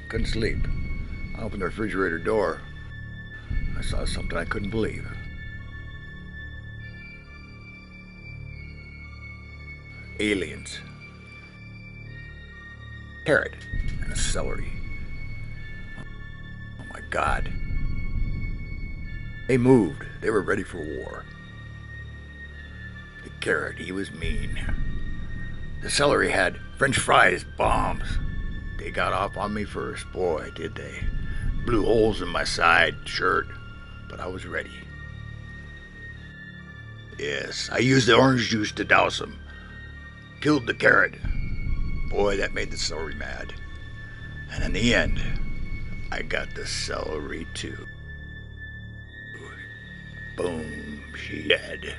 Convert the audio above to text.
Couldn't sleep. I opened the refrigerator door. I saw something I couldn't believe. Aliens. Carrot and a celery. Oh my God. They moved. They were ready for war. The carrot, he was mean. The celery had French fries, bombs. They got off on me first. Boy, did they. Blew holes in my side shirt, but I was ready. Yes, I used the orange juice to douse them. Killed the carrot. Boy, that made the celery mad. And in the end, I got the celery too. Boom, she dead.